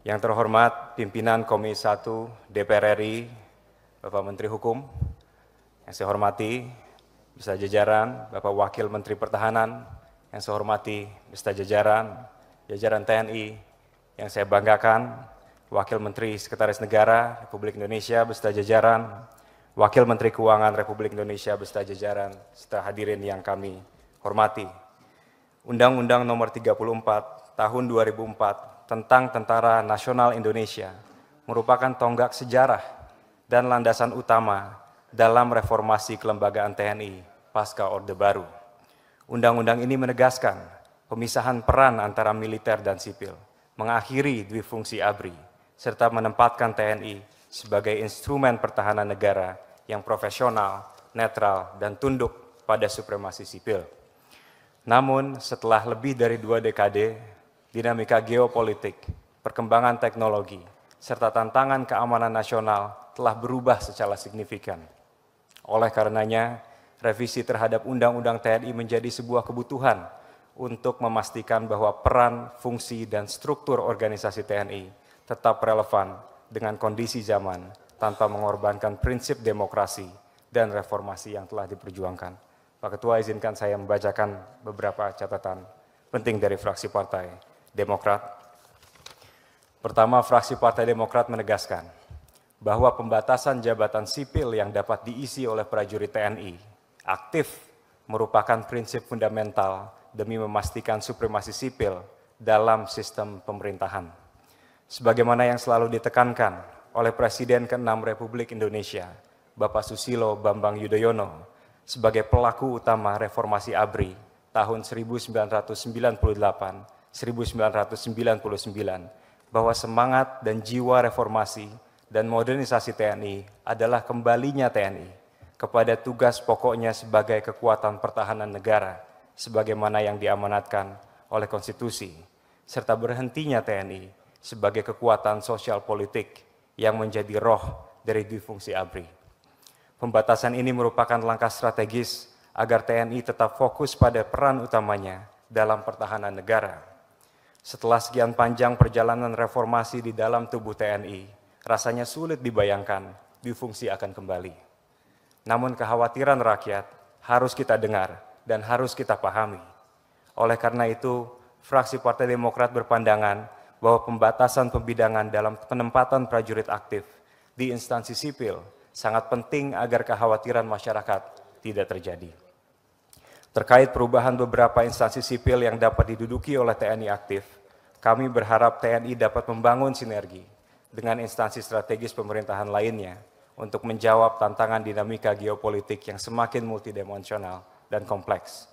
Yang terhormat pimpinan Komisi 1 DPR RI, Bapak Menteri Hukum, yang saya hormati beserta jajaran, Bapak Wakil Menteri Pertahanan, yang saya hormati beserta jajaran TNI, yang saya banggakan, Wakil Menteri Sekretaris Negara Republik Indonesia beserta jajaran, Wakil Menteri Keuangan Republik Indonesia beserta jajaran, serta hadirin yang kami hormati. Undang-Undang Nomor 34 Tahun 2004 tentang Tentara Nasional Indonesia merupakan tonggak sejarah dan landasan utama dalam reformasi kelembagaan TNI pasca Orde Baru. Undang-undang ini menegaskan pemisahan peran antara militer dan sipil, mengakhiri dwifungsi ABRI, serta menempatkan TNI sebagai instrumen pertahanan negara yang profesional, netral, dan tunduk pada supremasi sipil. Namun, setelah lebih dari 2 dekade, dinamika geopolitik, perkembangan teknologi, serta tantangan keamanan nasional telah berubah secara signifikan. Oleh karenanya, revisi terhadap Undang-Undang TNI menjadi sebuah kebutuhan untuk memastikan bahwa peran, fungsi, dan struktur organisasi TNI tetap relevan dengan kondisi zaman tanpa mengorbankan prinsip demokrasi dan reformasi yang telah diperjuangkan. Pak Ketua, izinkan saya membacakan beberapa catatan penting dari fraksi Partai Demokrat. Pertama, fraksi Partai Demokrat menegaskan bahwa pembatasan jabatan sipil yang dapat diisi oleh prajurit TNI aktif merupakan prinsip fundamental demi memastikan supremasi sipil dalam sistem pemerintahan. Sebagaimana yang selalu ditekankan oleh Presiden ke-6 Republik Indonesia, Bapak Susilo Bambang Yudhoyono, sebagai pelaku utama reformasi ABRI tahun 1998-1999, bahwa semangat dan jiwa reformasi dan modernisasi TNI adalah kembalinya TNI kepada tugas pokoknya sebagai kekuatan pertahanan negara, sebagaimana yang diamanatkan oleh konstitusi, serta berhentinya TNI sebagai kekuatan sosial politik yang menjadi roh dari difungsi ABRI. Pembatasan ini merupakan langkah strategis agar TNI tetap fokus pada peran utamanya dalam pertahanan negara. Setelah sekian panjang perjalanan reformasi di dalam tubuh TNI, rasanya sulit dibayangkan difungsi akan kembali. Namun kekhawatiran rakyat harus kita dengar dan harus kita pahami. Oleh karena itu, fraksi Partai Demokrat berpandangan bahwa pembatasan pembidangan dalam penempatan prajurit aktif di instansi sipil sangat penting agar kekhawatiran masyarakat tidak terjadi. Terkait perubahan beberapa instansi sipil yang dapat diduduki oleh TNI aktif, kami berharap TNI dapat membangun sinergi dengan instansi strategis pemerintahan lainnya untuk menjawab tantangan dinamika geopolitik yang semakin multidimensional dan kompleks.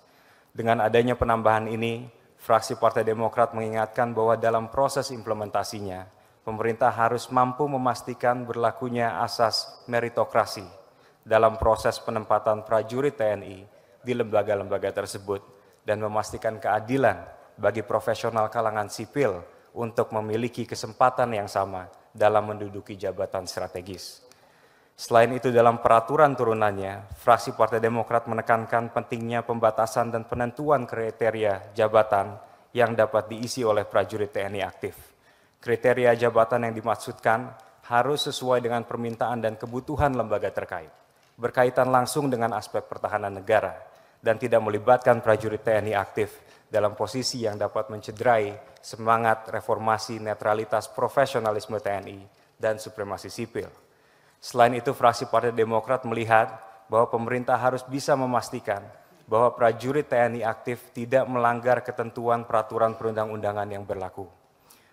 Dengan adanya penambahan ini, fraksi Partai Demokrat mengingatkan bahwa dalam proses implementasinya, pemerintah harus mampu memastikan berlakunya asas meritokrasi dalam proses penempatan prajurit TNI di lembaga-lembaga tersebut dan memastikan keadilan bagi profesional kalangan sipil untuk memiliki kesempatan yang sama dalam menduduki jabatan strategis. Selain itu, dalam peraturan turunannya, fraksi Partai Demokrat menekankan pentingnya pembatasan dan penentuan kriteria jabatan yang dapat diisi oleh prajurit TNI aktif. Kriteria jabatan yang dimaksudkan harus sesuai dengan permintaan dan kebutuhan lembaga terkait, berkaitan langsung dengan aspek pertahanan negara, dan tidak melibatkan prajurit TNI aktif dalam posisi yang dapat mencederai semangat reformasi netralitas profesionalisme TNI dan supremasi sipil. Selain itu, fraksi Partai Demokrat melihat bahwa pemerintah harus bisa memastikan bahwa prajurit TNI aktif tidak melanggar ketentuan peraturan perundang-undangan yang berlaku.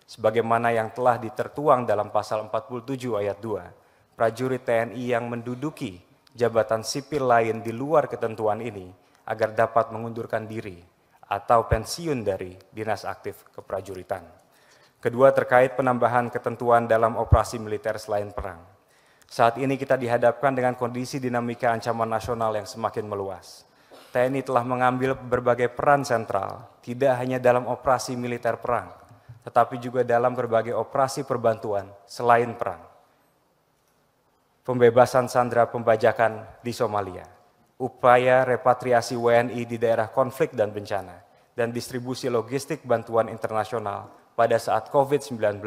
Sebagaimana yang telah ditertuang dalam pasal 47 ayat 2, prajurit TNI yang menduduki jabatan sipil lain di luar ketentuan ini agar dapat mengundurkan diri atau pensiun dari dinas aktif keprajuritan. Kedua, terkait penambahan ketentuan dalam operasi militer selain perang. Saat ini kita dihadapkan dengan kondisi dinamika ancaman nasional yang semakin meluas. TNI telah mengambil berbagai peran sentral, tidak hanya dalam operasi militer perang, tetapi juga dalam berbagai operasi perbantuan selain perang. Pembebasan sandera pembajakan di Somalia, upaya repatriasi WNI di daerah konflik dan bencana, dan distribusi logistik bantuan internasional pada saat COVID-19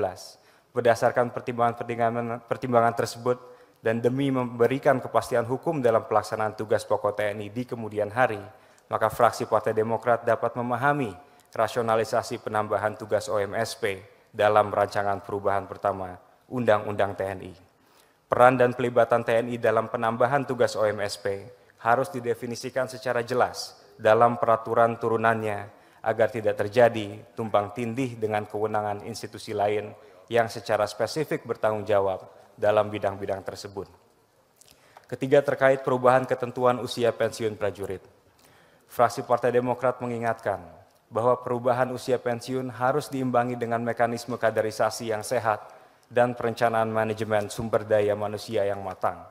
Berdasarkan pertimbangan tersebut dan demi memberikan kepastian hukum dalam pelaksanaan tugas pokok TNI di kemudian hari, maka fraksi Partai Demokrat dapat memahami rasionalisasi penambahan tugas OMSP dalam rancangan perubahan pertama Undang-Undang TNI. Peran dan pelibatan TNI dalam penambahan tugas OMSP harus didefinisikan secara jelas dalam peraturan turunannya agar tidak terjadi tumpang tindih dengan kewenangan institusi lain yang secara spesifik bertanggung jawab dalam bidang-bidang tersebut. Ketiga, terkait perubahan ketentuan usia pensiun prajurit. Fraksi Partai Demokrat mengingatkan bahwa perubahan usia pensiun harus diimbangi dengan mekanisme kaderisasi yang sehat dan perencanaan manajemen sumber daya manusia yang matang.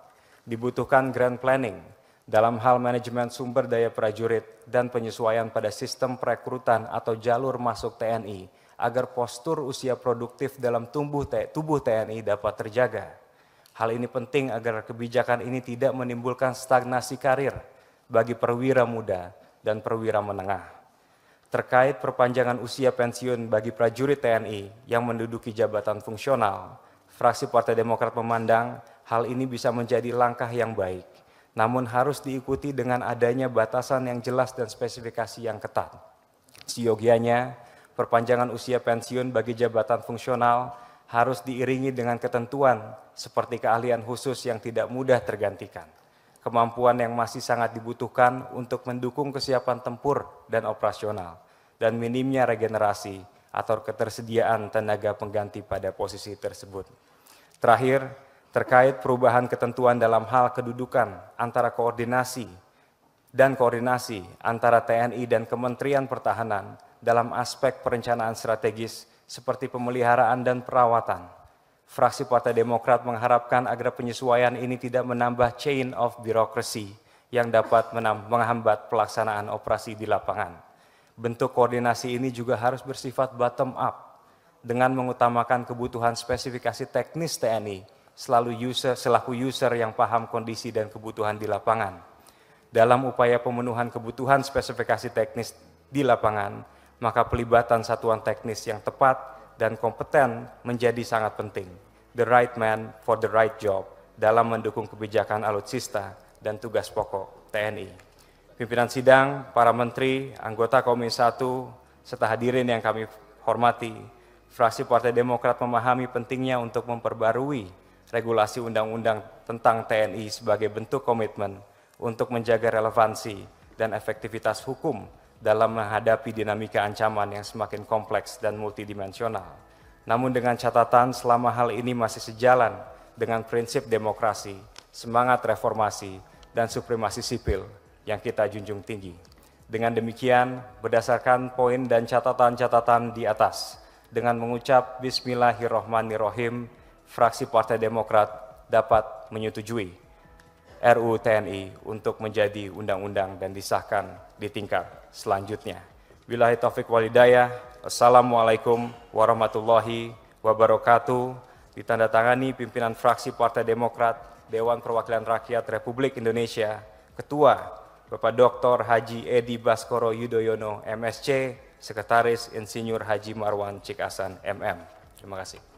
Dibutuhkan grand planning dalam hal manajemen sumber daya prajurit dan penyesuaian pada sistem perekrutan atau jalur masuk TNI agar postur usia produktif dalam tubuh TNI dapat terjaga. Hal ini penting agar kebijakan ini tidak menimbulkan stagnasi karir bagi perwira muda dan perwira menengah. Terkait perpanjangan usia pensiun bagi prajurit TNI yang menduduki jabatan fungsional, fraksi Partai Demokrat memandang hal ini bisa menjadi langkah yang baik, namun harus diikuti dengan adanya batasan yang jelas dan spesifikasi yang ketat. Seyogianya, perpanjangan usia pensiun bagi jabatan fungsional harus diiringi dengan ketentuan seperti keahlian khusus yang tidak mudah tergantikan, kemampuan yang masih sangat dibutuhkan untuk mendukung kesiapan tempur dan operasional, dan minimnya regenerasi atau ketersediaan tenaga pengganti pada posisi tersebut. Terakhir, terkait perubahan ketentuan dalam hal kedudukan antara koordinasi antara TNI dan Kementerian Pertahanan dalam aspek perencanaan strategis seperti pemeliharaan dan perawatan. Fraksi Partai Demokrat mengharapkan agar penyesuaian ini tidak menambah chain of bureaucracy yang dapat menghambat pelaksanaan operasi di lapangan. Bentuk koordinasi ini juga harus bersifat bottom up dengan mengutamakan kebutuhan spesifikasi teknis TNI selaku user yang paham kondisi dan kebutuhan di lapangan. Dalam upaya pemenuhan kebutuhan spesifikasi teknis di lapangan, maka pelibatan satuan teknis yang tepat dan kompeten menjadi sangat penting. The right man for the right job dalam mendukung kebijakan alutsista dan tugas pokok TNI. Pimpinan sidang, para menteri, anggota Komisi 1, serta hadirin yang kami hormati, fraksi Partai Demokrat memahami pentingnya untuk memperbarui regulasi undang-undang tentang TNI sebagai bentuk komitmen untuk menjaga relevansi dan efektivitas hukum dalam menghadapi dinamika ancaman yang semakin kompleks dan multidimensional. Namun dengan catatan selama hal ini masih sejalan dengan prinsip demokrasi, semangat reformasi, dan supremasi sipil yang kita junjung tinggi. Dengan demikian, berdasarkan poin dan catatan-catatan di atas, dengan mengucap Bismillahirrahmanirrahim, fraksi Partai Demokrat dapat menyetujui RUU TNI untuk menjadi undang-undang dan disahkan di tingkat selanjutnya. Billahi taufik wal hidayah. Assalamualaikum warahmatullahi wabarakatuh. Ditandatangani pimpinan fraksi Partai Demokrat Dewan Perwakilan Rakyat Republik Indonesia, Ketua Bapak Dr. Haji Edi Baskoro Yudhoyono, MSc, Sekretaris Insinyur Haji Marwan Cikasan, MM. Terima kasih.